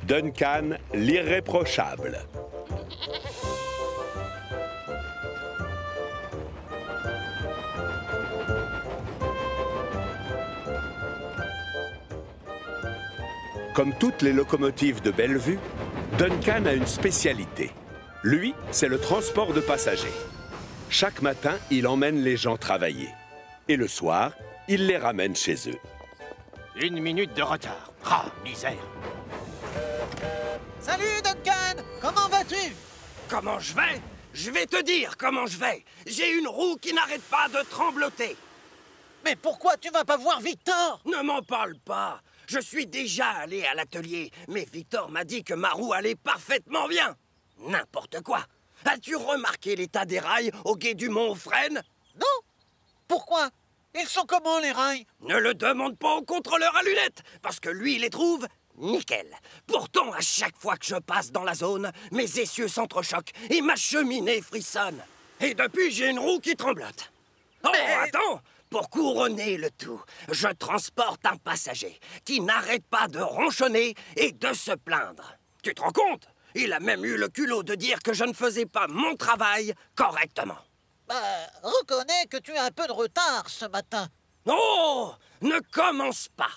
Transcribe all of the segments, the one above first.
Duncan, l'irréprochable. Comme toutes les locomotives de Bellevue, Duncan a une spécialité. Lui, c'est le transport de passagers. Chaque matin, il emmène les gens travailler. Et le soir, il les ramène chez eux. 1 minute de retard. Ah, misère. Salut, Duncan! Comment vas-tu? Comment je vais? Je vais te dire comment je vais. J'ai une roue qui n'arrête pas de trembloter. Mais pourquoi tu vas pas voir Victor? Ne m'en parle pas. Je suis déjà allé à l'atelier, mais Victor m'a dit que ma roue allait parfaitement bien. N'importe quoi. As-tu remarqué l'état des rails au gué du mont Frêne? Non? Pourquoi? Ils sont comment, les rails? Ne le demande pas au contrôleur à lunettes, parce que lui, il les trouve nickel. Pourtant, à chaque fois que je passe dans la zone, mes essieux s'entrechoquent et ma cheminée frissonne. Et depuis, j'ai une roue qui tremblote. Oh, attends! Pour couronner le tout, je transporte un passager qui n'arrête pas de ronchonner et de se plaindre. Tu te rends compte? Il a même eu le culot de dire que je ne faisais pas mon travail correctement. Reconnais que tu as un peu de retard ce matin. Oh! Ne commence pas!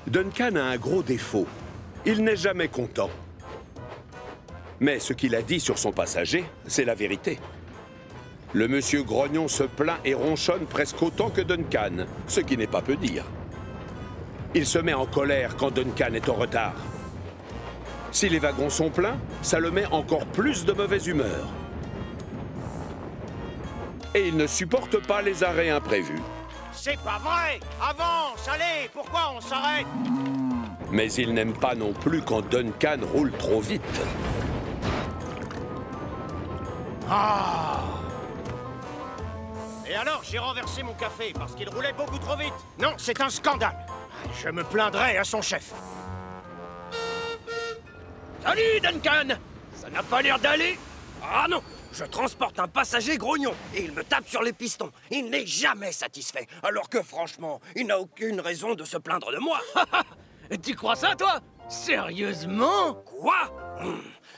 Duncan a un gros défaut. Il n'est jamais content. Mais ce qu'il a dit sur son passager, c'est la vérité. Le monsieur Grognon se plaint et ronchonne presque autant que Duncan, ce qui n'est pas peu dire. Il se met en colère quand Duncan est en retard. Si les wagons sont pleins, ça le met encore plus de mauvaise humeur. Et il ne supporte pas les arrêts imprévus. C'est pas vrai! Avance, allez! Pourquoi on s'arrête? Mais il n'aime pas non plus quand Duncan roule trop vite. Ah! Et alors, j'ai renversé mon café parce qu'il roulait beaucoup trop vite. Non, c'est un scandale. Je me plaindrai à son chef. Salut, Duncan! Ça n'a pas l'air d'aller? Ah non! Je transporte un passager grognon et il me tape sur les pistons. Il n'est jamais satisfait, alors que franchement, il n'a aucune raison de se plaindre de moi. Tu crois ça, toi? Sérieusement? Quoi?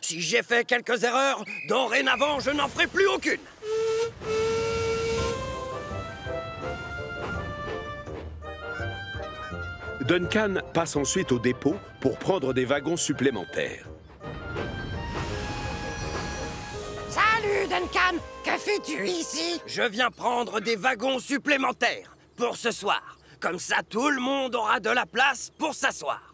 Si j'ai fait quelques erreurs, dorénavant, je n'en ferai plus aucune. Duncan passe ensuite au dépôt pour prendre des wagons supplémentaires. Salut, Duncan! Que fais-tu ici? Je viens prendre des wagons supplémentaires pour ce soir. Comme ça, tout le monde aura de la place pour s'asseoir.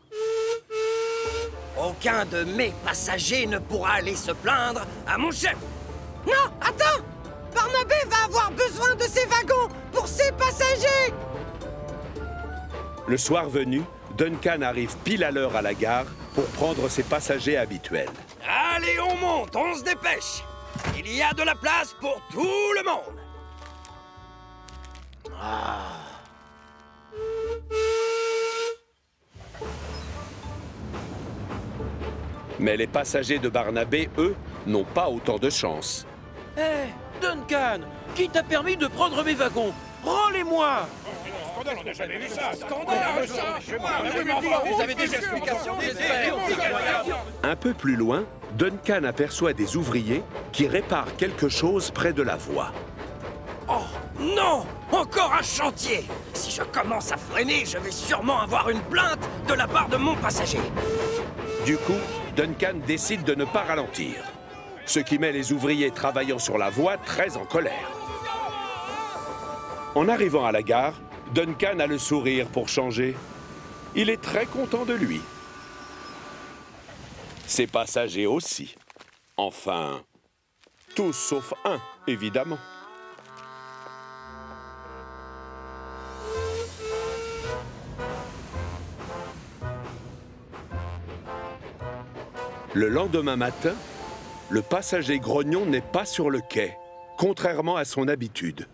Aucun de mes passagers ne pourra aller se plaindre à mon chef. Non, attends! Barnabé va avoir besoin de ces wagons pour ses passagers! Le soir venu, Duncan arrive pile à l'heure à la gare pour prendre ses passagers habituels. Allez, on monte, on se dépêche. Il y a de la place pour tout le monde. Mais les passagers de Barnabé, eux, n'ont pas autant de chance. Hé, Duncan, qui t'a permis de prendre mes wagons? Rends-les-moi! On n'a jamais vu ça. Scandale, ça. Vous avez des explications, j'espère. Un peu plus loin, Duncan aperçoit des ouvriers qui réparent quelque chose près de la voie. Oh, non! Encore un chantier! Si je commence à freiner, je vais sûrement avoir une plainte de la part de mon passager. Du coup, Duncan décide de ne pas ralentir, ce qui met les ouvriers travaillant sur la voie très en colère. En arrivant à la gare, Duncan a le sourire pour changer. Il est très content de lui. Ses passagers aussi. Enfin, tous sauf un, évidemment. Le lendemain matin, le passager grognon n'est pas sur le quai, contrairement à son habitude.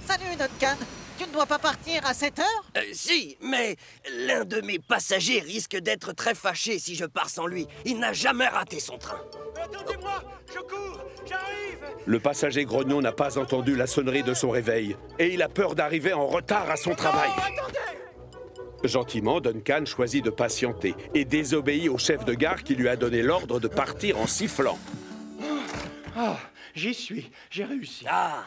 Salut, Duncan. Tu ne dois pas partir à 7 heures? Si, mais l'un de mes passagers risque d'être très fâché si je pars sans lui. Il n'a jamais raté son train. Attendez-moi, je cours, j'arrive. Le passager grognon n'a pas entendu la sonnerie de son réveil et il a peur d'arriver en retard à son travail. attendez! Gentiment, Duncan choisit de patienter et désobéit au chef de gare qui lui a donné l'ordre de partir en sifflant. Ah, j'y suis, j'ai réussi. Ah,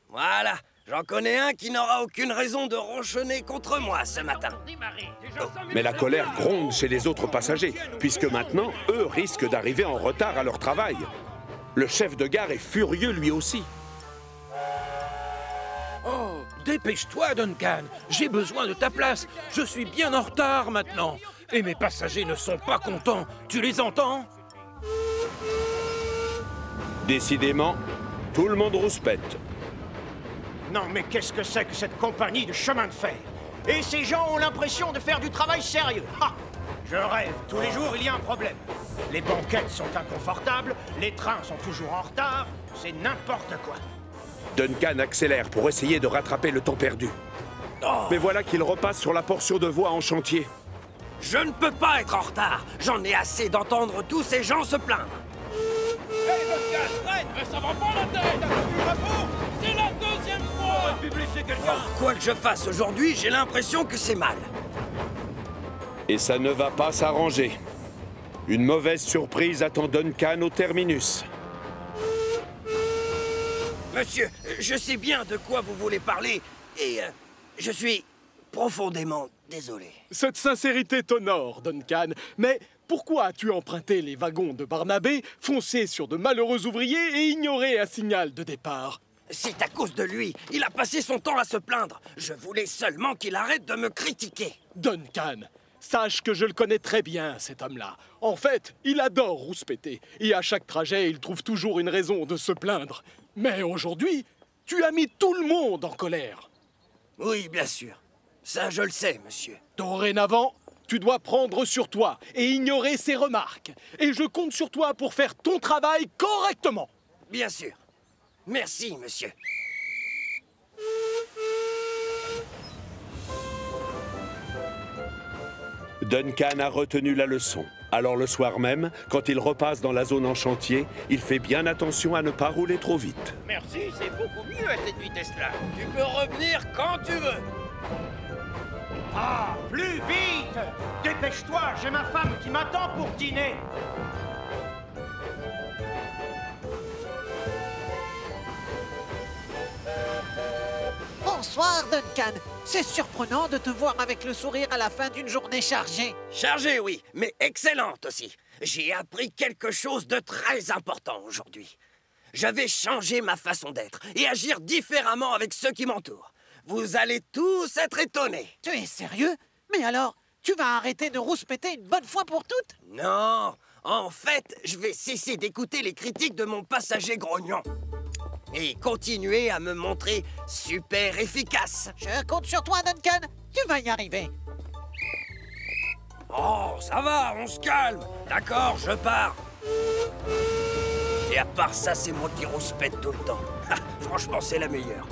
voilà. J'en connais un qui n'aura aucune raison de ronchonner contre moi ce matin. Mais la colère gronde chez les autres passagers, puisque maintenant, eux risquent d'arriver en retard à leur travail. Le chef de gare est furieux lui aussi. Oh, dépêche-toi, Duncan. J'ai besoin de ta place. Je suis bien en retard maintenant. Et mes passagers ne sont pas contents. Tu les entends? Décidément, tout le monde rouspète. Non, mais qu'est-ce que c'est que cette compagnie de chemin de fer? Et ces gens ont l'impression de faire du travail sérieux. Ha! Je rêve, tous les jours il y a un problème. Les banquettes sont inconfortables, les trains sont toujours en retard, c'est n'importe quoi. Duncan accélère pour essayer de rattraper le temps perdu. Mais voilà qu'il repasse sur la portion de voie en chantier. Je ne peux pas être en retard. J'en ai assez d'entendre tous ces gens se plaindre. Hey, Duncan, freine! Ça va pas la tête! T'as vu le rapport? C'est la deuxième fois! On aurait pu blesser quelqu'un! Quoi que je fasse aujourd'hui, j'ai l'impression que c'est mal. Et ça ne va pas s'arranger. Une mauvaise surprise attend Duncan au terminus. Monsieur, je sais bien de quoi vous voulez parler et je suis profondément désolé. Cette sincérité t'honore, Duncan, mais pourquoi as-tu emprunté les wagons de Barnabé, foncé sur de malheureux ouvriers et ignoré un signal de départ? C'est à cause de lui. Il a passé son temps à se plaindre. Je voulais seulement qu'il arrête de me critiquer. Duncan, sache que je le connais très bien, cet homme-là. En fait, il adore rouspéter, et à chaque trajet, il trouve toujours une raison de se plaindre. Mais aujourd'hui, tu as mis tout le monde en colère. Oui, bien sûr. Ça, je le sais, monsieur. Dorénavant, tu dois prendre sur toi et ignorer ses remarques. Et je compte sur toi pour faire ton travail correctement. Bien sûr. Merci, monsieur. Duncan a retenu la leçon. Alors le soir même, quand il repasse dans la zone en chantier, il fait bien attention à ne pas rouler trop vite. Merci, c'est beaucoup mieux à cette vitesse-là. Tu peux revenir quand tu veux. Ah, plus vite! Dépêche-toi, j'ai ma femme qui m'attend pour dîner. Bonsoir, Duncan. C'est surprenant de te voir avec le sourire à la fin d'une journée chargée. Chargée, oui, mais excellente aussi. J'ai appris quelque chose de très important aujourd'hui. Je vais changer ma façon d'être et agir différemment avec ceux qui m'entourent. Vous allez tous être étonnés. Tu es sérieux? Mais alors, tu vas arrêter de rouspéter une bonne fois pour toutes? Non, en fait, je vais cesser d'écouter les critiques de mon passager grognon. Et continuer à me montrer super efficace. Je compte sur toi, Duncan. Tu vas y arriver. Oh, ça va, on se calme. D'accord, je pars. Et à part ça, c'est moi qui rouspète tout le temps. Ah, franchement, c'est la meilleure.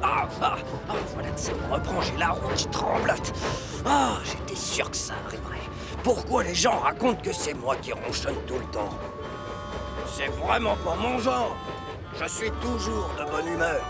Voilà que ça me reprend, j'ai la roue qui tremblote. Ah, j'étais sûr que ça arriverait. Pourquoi les gens racontent que c'est moi qui ronchonne tout le temps? C'est vraiment pas mon genre. Je suis toujours de bonne humeur.